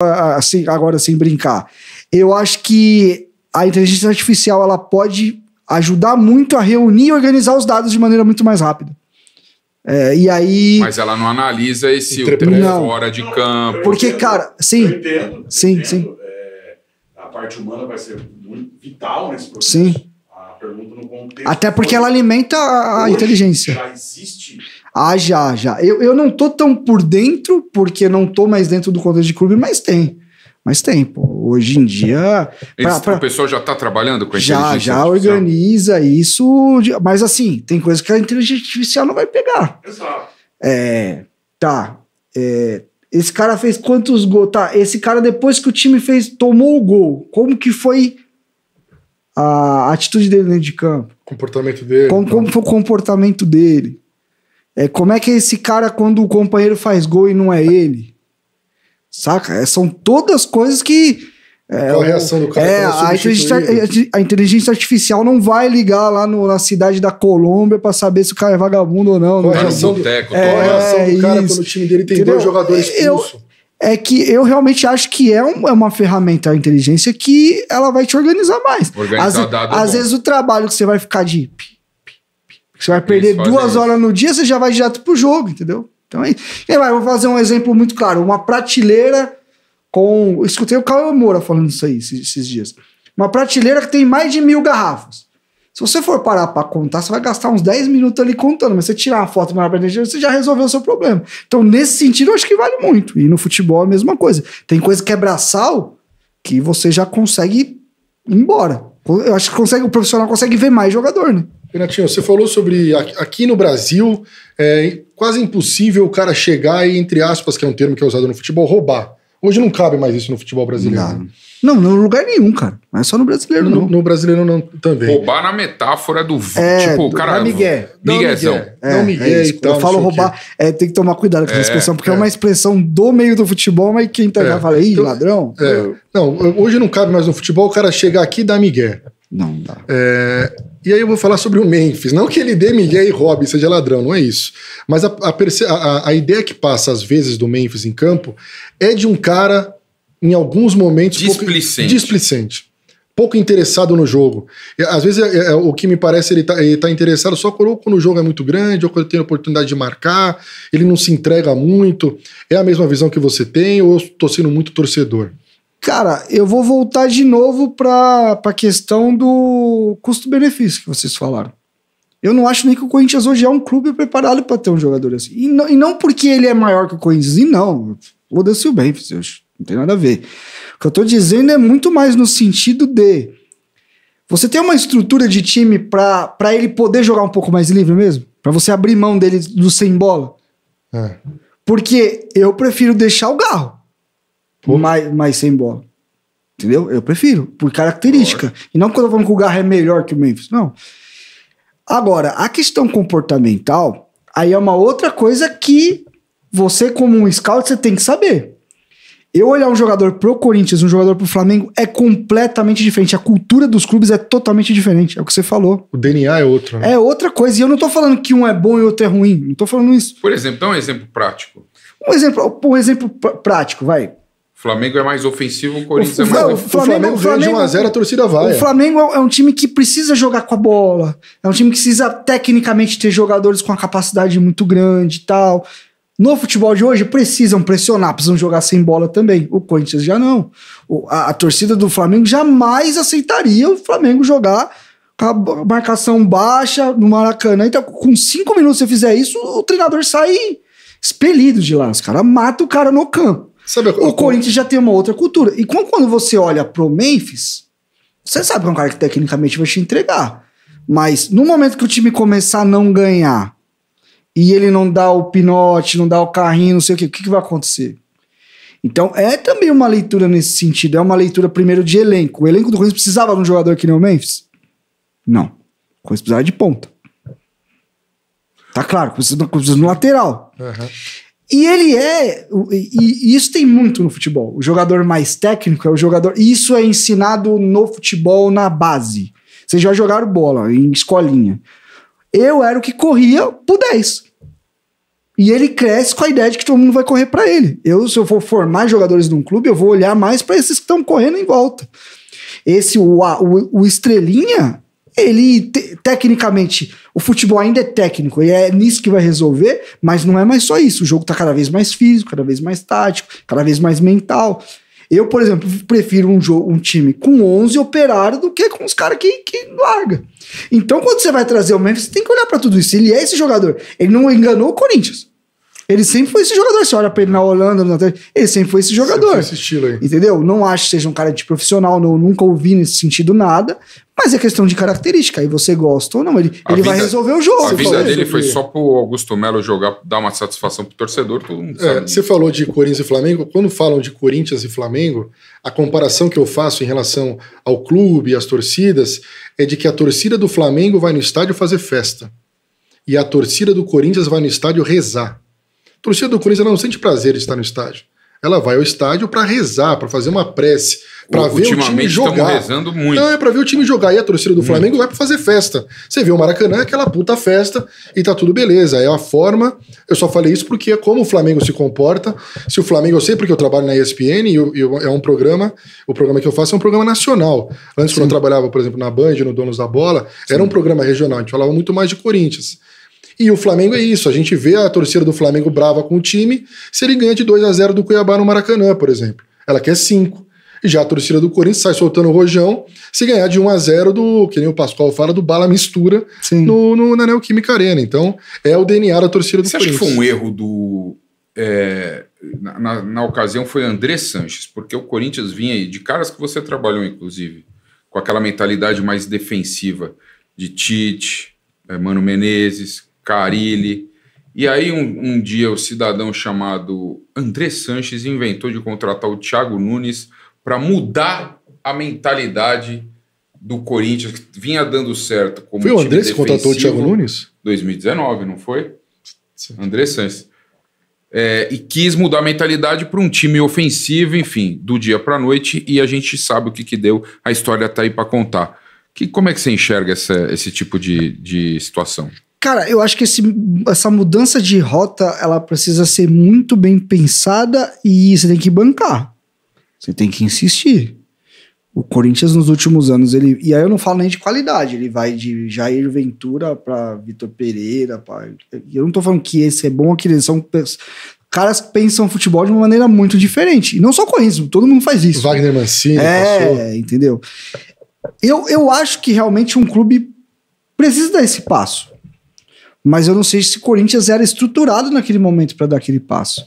assim, agora sem brincar. Eu acho que a inteligência artificial ela pode ajudar muito a reunir e organizar os dados de maneira muito mais rápida. E aí... Mas ela não analisa esse o tempo fora de campo. Porque, cara, sim. Eu entendo. Sim. A parte humana vai ser muito vital nesse processo. Sim. A pergunta no contexto. Até porque ela alimenta a inteligência. Já existe. Já. Eu não tô tão por dentro, porque não tô mais dentro do contexto de clube, mas tem. Pô. Hoje em dia... O pessoal já tá trabalhando com a inteligência já artificial? organiza isso, mas assim, tem coisa que a inteligência artificial não vai pegar. Exato. Esse cara fez quantos gols? Tá, esse cara depois que o time tomou o gol, como que foi a atitude dele dentro de campo? Comportamento dele. Como foi o comportamento dele? Como é que é esse cara quando o companheiro faz gol e não é ele? Saca? São todas coisas que... Qual a reação do cara? A inteligência artificial não vai ligar lá na cidade da Colômbia pra saber se o cara é vagabundo ou não. Qual a reação do cara quando o time dele tem 2 jogadores expulsos? É que eu realmente acho que é uma ferramenta, a inteligência, que ela vai te organizar mais. Às vezes o trabalho que você vai ficar você vai perder 2 horas no dia, você já vai direto pro jogo, entendeu? Então vou fazer um exemplo muito claro. Uma prateleira com... Escutei o Cauê Moura falando isso aí esses dias. Uma prateleira que tem mais de 1000 garrafas. Se você for parar pra contar, você vai gastar uns 10 minutos ali contando. Mas você tirar uma foto na prateleira, você já resolveu o seu problema. Então, nesse sentido, eu acho que vale muito. E no futebol é a mesma coisa. Tem coisa que é braçal que você já consegue ir embora. Eu acho que o profissional consegue ver mais jogador, né? Renatinho, você falou sobre aqui no Brasil, é quase impossível o cara chegar e, entre aspas, que é um termo que é usado no futebol, roubar. Hoje não cabe mais isso no futebol brasileiro. Não, no lugar nenhum, cara. Não é só no brasileiro, não. No brasileiro não também. Roubar na metáfora do... tipo, o cara... Miguezão. Não, Miguel e tal. Eu falo roubar, tem que tomar cuidado com essa expressão, porque é uma expressão do meio do futebol, mas quem tá já fala, ladrão. Não, hoje não cabe mais no futebol o cara chegar aqui e dar migué. Não dá. E aí eu vou falar sobre o Memphis. Não que ele dê migué e roube, seja ladrão, não é isso. Mas a ideia que passa às vezes do Memphis em campo é de um cara, em alguns momentos... Displicente. Pouco interessado no jogo. Às vezes o que me parece ele tá interessado só quando o jogo é muito grande, ou quando ele tem a oportunidade de marcar, ele não se entrega muito. É a mesma visão que você tem ou eu tô sendo muito torcedor? Cara, eu vou voltar de novo pra questão do custo-benefício que vocês falaram. Eu não acho nem que o Corinthians hoje é um clube preparado para ter um jogador assim. E não porque ele é maior que o Corinthians. E não, foda-se o Memphis, não tem nada a ver. O que eu tô dizendo é muito mais no sentido de... Você tem uma estrutura de time pra ele poder jogar um pouco mais livre mesmo? Pra você abrir mão dele do sem bola? Porque eu prefiro deixar o Garro. Mais sem bola. Entendeu? Eu prefiro, por característica. E não quando eu tô falando que o Garro é melhor que o Memphis, não. Agora, a questão comportamental, aí é uma outra coisa que você, como um scout, você tem que saber. Eu olhar um jogador pro Corinthians, um jogador pro Flamengo, é completamente diferente. A cultura dos clubes é totalmente diferente. É o que você falou. O DNA é outro, né? É outra coisa. E eu não tô falando que um é bom e outro é ruim. Não tô falando isso. Por exemplo, dá um exemplo prático. Um exemplo prático, vai. O Flamengo é mais ofensivo, o Corinthians é mais ofensivo. O Flamengo ganha de 1-0, a torcida vai. O Flamengo é um time que precisa jogar com a bola. É um time que precisa tecnicamente ter jogadores com uma capacidade muito grande e tal. No futebol de hoje, precisam pressionar, precisam jogar sem bola também. O Corinthians já não. A torcida do Flamengo jamais aceitaria o Flamengo jogar com a marcação baixa no Maracanã. Então, com 5 minutos você fizer isso, o treinador sai expelido de lá. Os caras matam o cara no campo. O Corinthians já tem uma outra cultura. E quando você olha pro Memphis, você sabe que é um cara que tecnicamente vai te entregar. Mas no momento que o time começar a não ganhar e ele não dá o pinote, não dá o carrinho, não sei o que vai acontecer? Então é também uma leitura nesse sentido. É uma leitura primeiro de elenco. O elenco do Corinthians precisava de um jogador que nem o Memphis? Não. O Corinthians precisava de ponta. Tá claro, precisa no lateral. E ele e isso tem muito no futebol. O jogador mais técnico é o jogador... Isso é ensinado no futebol na base. Vocês já jogaram bola em escolinha. Eu era o que corria pro 10. E ele cresce com a ideia de que todo mundo vai correr pra ele. Se eu for formar jogadores num clube, eu vou olhar mais pra esses que estão correndo em volta. O estrelinha, ele, tecnicamente, o futebol ainda é técnico, e é nisso que vai resolver, mas não é mais só isso. O jogo tá cada vez mais físico, cada vez mais tático, cada vez mais mental. Eu, por exemplo, prefiro um time com 11 operários do que com os caras que larga. Então, quando você vai trazer o Memphis, você tem que olhar pra tudo isso. Ele é esse jogador. Ele não enganou o Corinthians. Ele sempre foi esse jogador. Você olha pra ele na Holanda, ele sempre foi esse jogador. Sempre foi esse estilo aí. Entendeu? Não acho que seja um cara de profissional, nunca ouvi nesse sentido nada, mas é questão de característica. Aí você gosta ou não, ele vai resolver o jogo. A vida dele foi só pro Augusto Melo jogar, dar uma satisfação pro torcedor, todo mundo sabe. Você falou de Corinthians e Flamengo. Quando falam de Corinthians e Flamengo, a comparação que eu faço em relação ao clube e às torcidas é de que a torcida do Flamengo vai no estádio fazer festa e a torcida do Corinthians vai no estádio rezar. A torcida do Corinthians não sente prazer de estar no estádio. Ela vai ao estádio para rezar, para fazer uma prece, para ver o time jogar. Estamos rezando muito. Não, é para ver o time jogar. E a torcida do Flamengo vai para fazer festa. Você vê o Maracanã, aquela puta festa, e tá tudo beleza. É a forma. Eu só falei isso porque é como o Flamengo se comporta. Se o Flamengo, eu sei porque eu trabalho na ESPN e é um programa. O programa que eu faço é um programa nacional. Antes, quando eu trabalhava, por exemplo, na Band, no Donos da Bola, era um programa regional. A gente falava muito mais de Corinthians. E o Flamengo é isso, a gente vê a torcida do Flamengo brava com o time se ele ganha de 2-0 do Cuiabá no Maracanã, por exemplo. Ela quer 5. E já a torcida do Corinthians sai soltando o rojão se ganhar de 1-0 do, que nem o Pascoal fala, do bala mistura na Neoquímica Arena. Então, é o DNA da torcida do Corinthians. Você acha que foi um erro do... na ocasião foi André Sanches, porque o Corinthians vinha aí, de caras que você trabalhou, inclusive, com aquela mentalidade mais defensiva de Tite, Mano Menezes, Carille. E aí um dia o cidadão chamado André Sanches inventou de contratar o Thiago Nunes para mudar a mentalidade do Corinthians, que vinha dando certo como foi o André que contratou o Thiago Nunes? 2019, não foi? Sim. André Sanches. E quis mudar a mentalidade para um time ofensivo, enfim, do dia para a noite, e a gente sabe o que deu, a história está aí para contar. Como é que você enxerga esse tipo de situação? Cara, eu acho que essa mudança de rota, ela precisa ser muito bem pensada e você tem que bancar. Você tem que insistir. O Corinthians nos últimos anos, e aí eu não falo nem de qualidade, ele vai de Jair Ventura para Vitor Pereira. Eu não tô falando que esse é bom, que eles são caras que pensam futebol de uma maneira muito diferente. E não só o Corinthians, todo mundo faz isso. Wagner Mancini passou. Entendeu? Eu acho que realmente um clube precisa dar esse passo. Mas eu não sei se o Corinthians era estruturado naquele momento para dar aquele passo.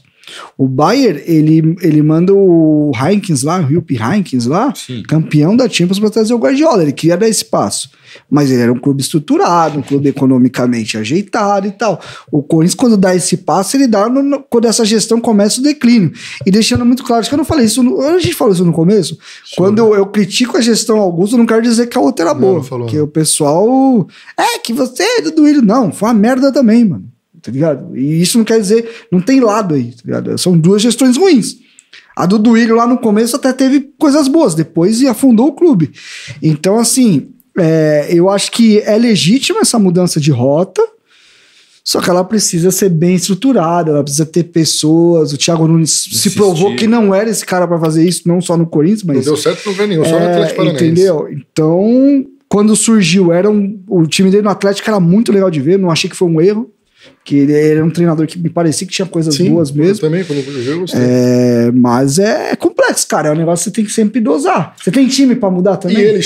O Bayer, ele manda o Heinkens lá, o Jupp Heynckes lá, sim, campeão da Champions, para trazer o Guardiola. Ele queria dar esse passo. Mas ele era um clube estruturado, um clube economicamente ajeitado e tal. O Corinthians, quando dá esse passo, ele dá quando essa gestão começa o declínio. E deixando muito claro, acho que eu não falei isso, a gente falou isso no começo. Sim. Quando eu critico a gestão Augusto, eu não quero dizer que a outra era boa. Porque o pessoal... que você é do Duílio. Não, foi uma merda também, mano. Tá ligado? E isso não quer dizer... Não tem lado aí, tá ligado? São duas gestões ruins. A do Duílio lá no começo até teve coisas boas, depois afundou o clube. Então, assim... eu acho que é legítima essa mudança de rota, só que ela precisa ser bem estruturada, ela precisa ter pessoas. O Thiago Nunes se provou que não era esse cara para fazer isso, não só no Corinthians, mas... Não deu certo, não veio nenhum, só no Atlético Paranaense. Entendeu? Então, quando surgiu, o time dele no Atlético era muito legal de ver, não achei que foi um erro, que ele era um treinador que me parecia que tinha coisas boas mesmo. Também, quando eu gostei. Mas é complexo, cara, é um negócio que você tem que sempre dosar. Você tem time para mudar também? E ele